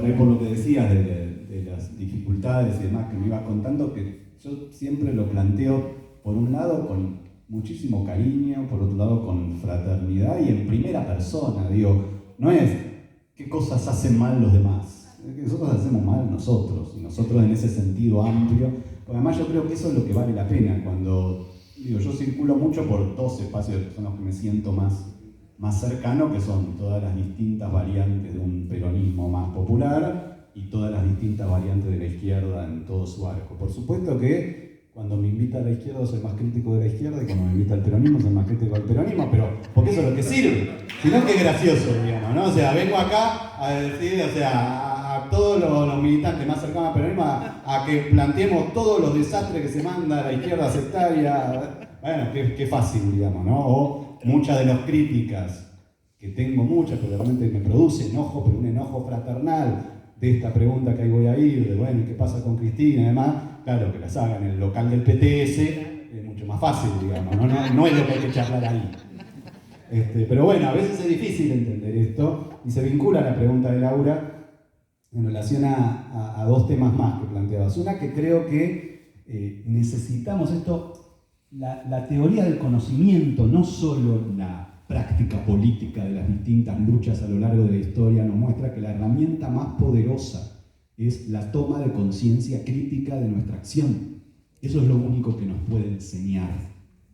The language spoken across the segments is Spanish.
también por lo que decías de las dificultades y demás que me ibas contando, que yo siempre lo planteo, por un lado, con muchísimo cariño, por otro lado, con fraternidad y en primera persona. Digo, no es qué cosas hacen mal los demás, es que nosotros hacemos mal nosotros, y nosotros en ese sentido amplio. Porque además yo creo que eso es lo que vale la pena. Cuando, digo, yo circulo mucho por dos espacios que son los que me siento más cercano, que son todas las distintas variantes de un peronismo más popular y todas las distintas variantes de la izquierda en todo su arco. Por supuesto que cuando me invita a la izquierda soy más crítico de la izquierda y cuando me invita al peronismo soy más crítico del peronismo, pero porque eso es lo que sirve. Si no, qué gracioso, digamos, ¿no? O sea, vengo acá a decir, o sea, a todos los militantes más cercanos al peronismo a que planteemos todos los desastres que se manda a la izquierda sectaria. Bueno, qué fácil, digamos, ¿no? O muchas de las críticas, que tengo muchas, pero realmente me produce enojo, pero un enojo fraternal de esta pregunta que ahí voy a ir, de bueno, ¿qué pasa con Cristina y demás? Claro, que las hagan en el local del PTS es mucho más fácil, digamos, no es lo que hay que charlar ahí. Pero bueno, a veces es difícil entender esto y se vincula a la pregunta de Laura en relación a dos temas más que planteabas. Una, que creo que necesitamos esto, la teoría del conocimiento, no solo la práctica política de las distintas luchas a lo largo de la historia, nos muestra que la herramienta más poderosa es la toma de conciencia crítica de nuestra acción. Eso es lo único que nos puede enseñar.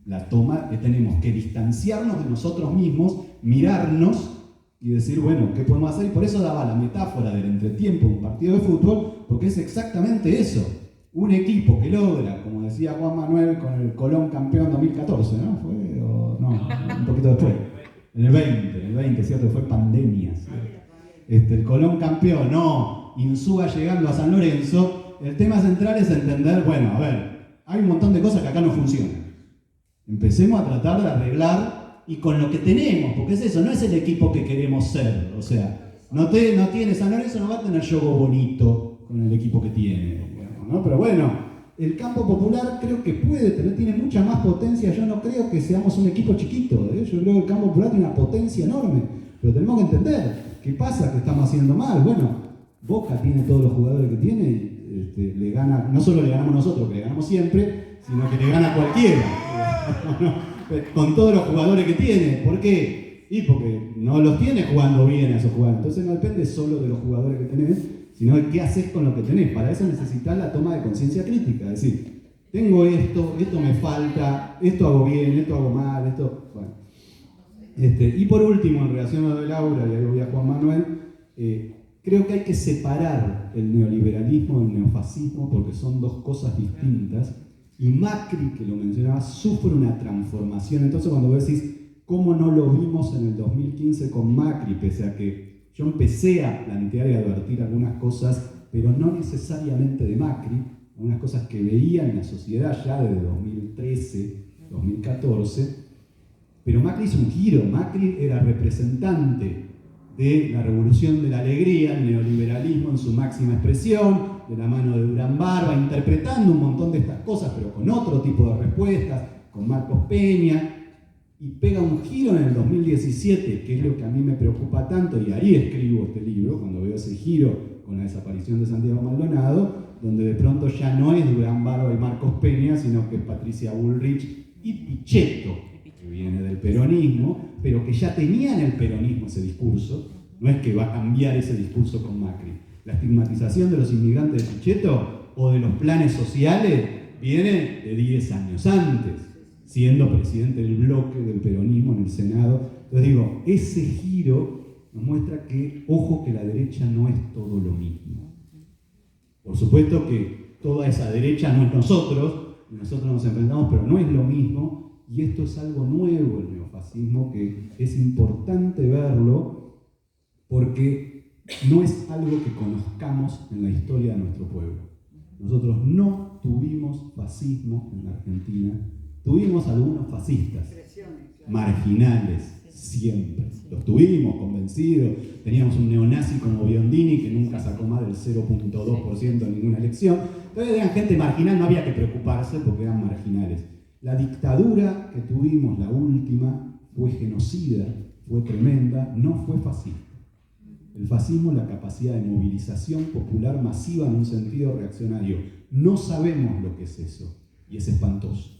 La toma que tenemos que distanciarnos de nosotros mismos, mirarnos y decir, bueno, ¿qué podemos hacer? Y por eso daba la metáfora del entretiempo de un partido de fútbol, porque es exactamente eso. Un equipo que logra, como decía Juan Manuel, con el Colón campeón 2014, ¿no? ¿Fue? ¿O no? Un poquito después. En el 20, ¿cierto? Fue pandemia. El Colón campeón, no. Insúa llegando a San Lorenzo. El tema central es entender, bueno, a ver, hay un montón de cosas que acá no funcionan. Empecemos a tratar de arreglar y con lo que tenemos, porque es eso, no es el equipo que queremos ser. O sea, no tiene San Lorenzo, no va a tener juego bonito con el equipo que tiene, ¿no? Pero bueno, el campo popular creo que tiene mucha más potencia. Yo no creo que seamos un equipo chiquito, ¿eh? Yo creo que el campo popular tiene una potencia enorme, pero tenemos que entender qué pasa, que estamos haciendo mal. Bueno, Boca tiene todos los jugadores que tiene, le gana, no solo le ganamos nosotros, que le ganamos siempre, sino que le gana cualquiera, con todos los jugadores que tiene. ¿Por qué? Y porque no los tiene jugando bien a esos jugadores. Entonces no depende solo de los jugadores que tenés, sino de qué haces con lo que tenés. Para eso necesitas la toma de conciencia crítica, es decir, tengo esto me falta, esto hago bien, esto hago mal, esto... Bueno. Y por último, en relación a lo de Laura, y ahí voy a Juan Manuel, creo que hay que separar el neoliberalismo del neofascismo porque son dos cosas distintas. Y Macri, que lo mencionaba, sufre una transformación. Entonces cuando vos decís, ¿cómo no lo vimos en el 2015 con Macri? Pese a que yo empecé a plantear y advertir algunas cosas, pero no necesariamente de Macri, algunas cosas que veía en la sociedad ya desde 2013, 2014, pero Macri hizo un giro. Macri era representante de la revolución de la alegría, el neoliberalismo en su máxima expresión, de la mano de Durán Barba, interpretando un montón de estas cosas, pero con otro tipo de respuestas, con Marcos Peña, y pega un giro en el 2017, que es lo que a mí me preocupa tanto, y ahí escribo este libro, cuando veo ese giro con la desaparición de Santiago Maldonado, donde de pronto ya no es Durán Barba y Marcos Peña, sino que es Patricia Bullrich y Pichetto, que viene del peronismo, pero que ya tenía en el peronismo ese discurso. No es que va a cambiar ese discurso con Macri. La estigmatización de los inmigrantes de Pichetto o de los planes sociales viene de 10 años antes, siendo presidente del bloque del peronismo en el Senado. Entonces digo, ese giro nos muestra que, ojo, que la derecha no es todo lo mismo. Por supuesto que toda esa derecha no es nosotros nos enfrentamos, pero no es lo mismo. Y esto es algo nuevo, el neofascismo, que es importante verlo porque no es algo que conozcamos en la historia de nuestro pueblo. Nosotros no tuvimos fascismo en la Argentina, tuvimos algunos fascistas, marginales, siempre. Los tuvimos convencidos, teníamos un neonazi como Biondini que nunca sacó más del 0.2% en ninguna elección. Entonces eran gente marginal, no había que preocuparse porque eran marginales. La dictadura que tuvimos, la última, fue genocida, fue tremenda, no fue fascista. El fascismo es la capacidad de movilización popular masiva en un sentido reaccionario. No sabemos lo que es eso, y es espantoso.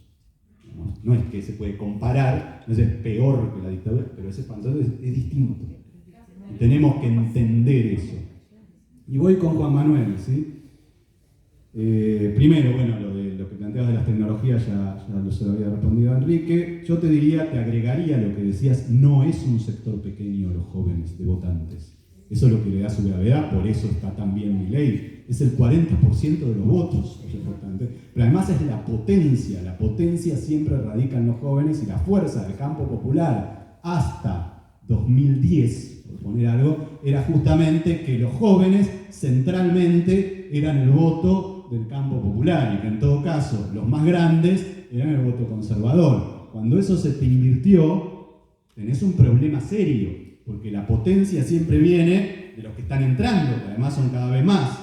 No es que se puede comparar, no es peor que la dictadura, pero es espantoso, es distinto. Y tenemos que entender eso. Y voy con Juan Manuel, ¿sí? Primero, bueno, lo que planteabas de las tecnologías ya se lo había respondido a Enrique. Yo te diría, te agregaría lo que decías, no es un sector pequeño los jóvenes de votantes. Eso es lo que le da su gravedad, por eso está tan bien Milei. Es el 40% de los votos, es importante. Pero además es la potencia siempre radica en los jóvenes y la fuerza del campo popular hasta 2010, por poner algo, era justamente que los jóvenes centralmente eran el voto del campo popular y que en todo caso los más grandes eran el voto conservador. Cuando eso se te invirtió, tenés un problema serio, porque la potencia siempre viene de los que están entrando, que además son cada vez más,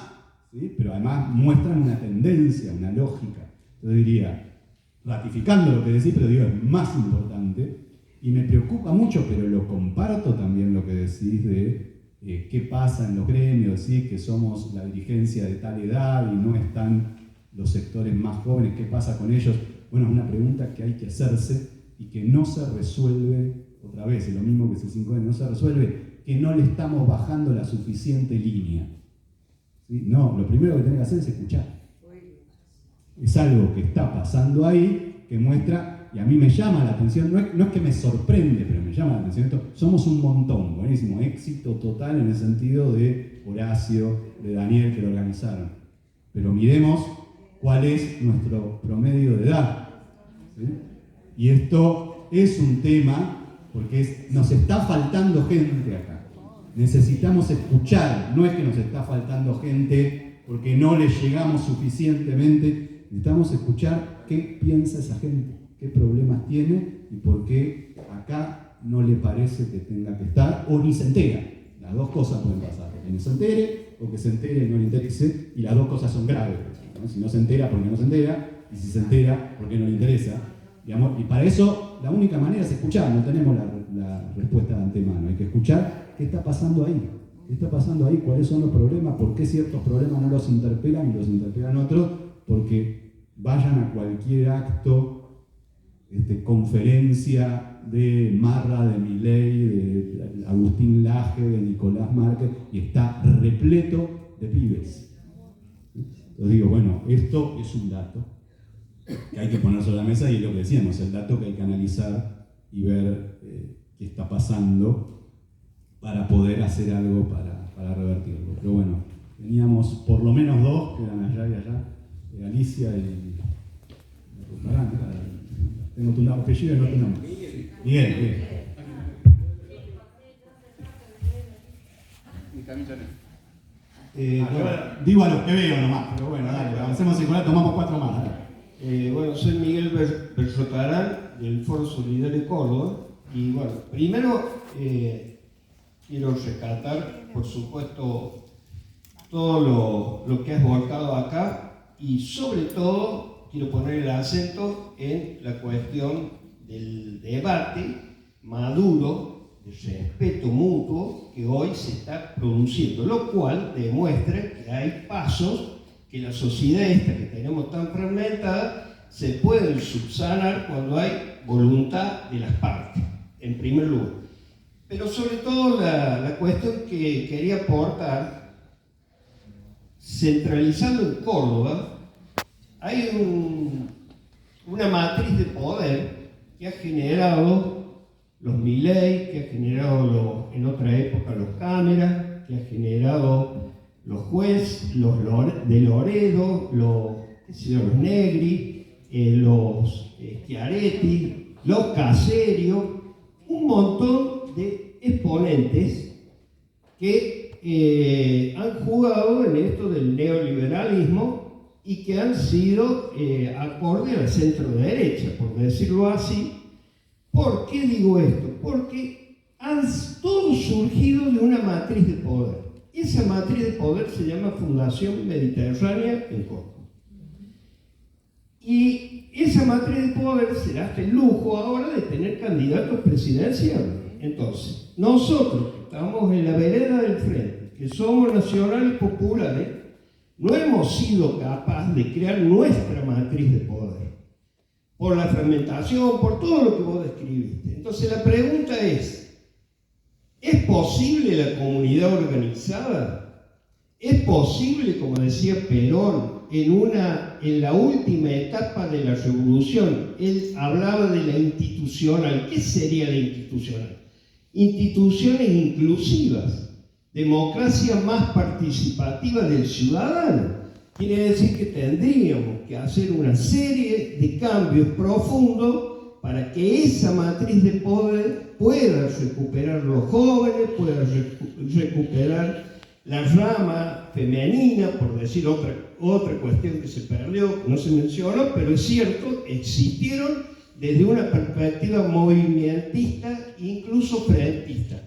¿sí? Pero además muestran una tendencia, una lógica. Yo diría, ratificando lo que decís, pero digo, es más importante, y me preocupa mucho, pero lo comparto también lo que decís de qué pasa en los gremios, ¿sí? Que somos la dirigencia de tal edad y no están los sectores más jóvenes, ¿qué pasa con ellos? Bueno, es una pregunta que hay que hacerse y que no se resuelve, otra vez, es lo mismo que hace 5 años, no se resuelve, que no le estamos bajando la suficiente línea. ¿Sí? No, lo primero que tenés que hacer es escuchar. Es algo que está pasando ahí, que muestra, y a mí me llama la atención, no es que me sorprende, pero me llama la atención esto, somos un montón, buenísimo, éxito total en el sentido de Horacio, de Daniel, que lo organizaron. Pero miremos cuál es nuestro promedio de edad. ¿Sí? Y esto es un tema, porque nos está faltando gente acá. Necesitamos escuchar, no es que nos está faltando gente porque no le llegamos suficientemente, necesitamos escuchar qué piensa esa gente, qué problemas tiene y por qué acá no le parece que tenga que estar o ni se entera. Las dos cosas pueden pasar, que ni se entere o que se entere y no le interese, y las dos cosas son graves, ¿no? Si no se entera, porque no se entera, y si se entera, porque no le interesa. Digamos, y para eso la única manera es escuchar, no tenemos la respuesta de antemano, hay que escuchar qué está pasando ahí, cuáles son los problemas, por qué ciertos problemas no los interpelan y los interpelan otros, porque vayan a cualquier acto, conferencia de Marra, de Milei, de Agustín Laje, de Nicolás Márquez, y está repleto de pibes. Entonces digo, bueno, esto es un dato que hay que poner sobre la mesa y es lo que decíamos, el dato que hay que analizar y ver qué está pasando para poder hacer algo para revertirlo. Pero bueno, teníamos por lo menos dos, que eran allá y allá, Alicia y... tengo tu apellido y no tu nombre. Miguel. Digo a los que veo nomás, pero bueno, dale, avancemos en cola, tomamos 4 más. Bueno, soy Miguel Berzotarán del Foro Solidario Córdoba y bueno, primero quiero rescatar, por supuesto, todo lo que has volcado acá y sobre todo quiero poner el acento en la cuestión del debate maduro, de respeto mutuo que hoy se está produciendo, lo cual demuestra que hay pasos que la sociedad esta que tenemos tan fragmentada se puede subsanar cuando hay voluntad de las partes, en primer lugar. Pero sobre todo la cuestión que quería aportar, centralizando en Córdoba, hay una matriz de poder que ha generado los Milei, que ha generado en otra época los Cámara, que ha generado los jueces, los de Loredo, los Negri, los Schiaretti, los Caserio, un montón de exponentes que han jugado en esto del neoliberalismo y que han sido acorde al centro derecha, por decirlo así. ¿Por qué digo esto? Porque han todos surgido de una matriz de poder. Esa matriz de poder se llama Fundación Mediterránea en Córdoba. Y esa matriz de poder se da el lujo ahora de tener candidatos presidenciales. Entonces, nosotros que estamos en la vereda del frente, que somos nacionales populares, no hemos sido capaces de crear nuestra matriz de poder, por la fragmentación, por todo lo que vos describiste. Entonces la pregunta ¿es posible la comunidad organizada? ¿Es posible, como decía Perón, en la última etapa de la revolución? Él hablaba de la institucional. ¿Qué sería la institucional? Instituciones inclusivas, democracia más participativa del ciudadano. Quiere decir que tendríamos que hacer una serie de cambios profundos para que esa matriz de poder pueda recuperar los jóvenes, pueda recuperar la rama femenina, por decir otra cuestión que se perdió, que no se mencionó, pero es cierto, existieron desde una perspectiva movimentista, incluso frentista.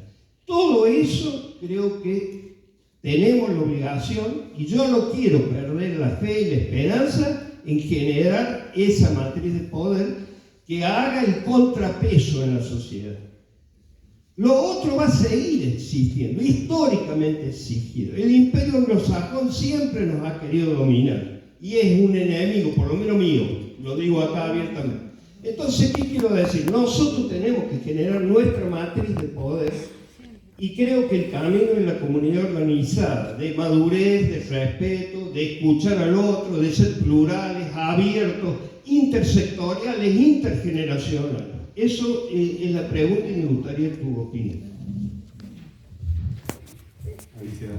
Todo eso creo que tenemos la obligación, y yo no quiero perder la fe y la esperanza en generar esa matriz de poder que haga el contrapeso en la sociedad. Lo otro va a seguir existiendo, históricamente existido. El imperio anglosajón siempre nos ha querido dominar y es un enemigo, por lo menos mío, lo digo acá abiertamente. Entonces, ¿qué quiero decir? Nosotros tenemos que generar nuestra matriz de poder y creo que el camino en la comunidad organizada, de madurez, de respeto, de escuchar al otro, de ser plurales, abiertos, intersectoriales, intergeneracionales. Eso es la pregunta y me gustaría tu opinión. Alicia.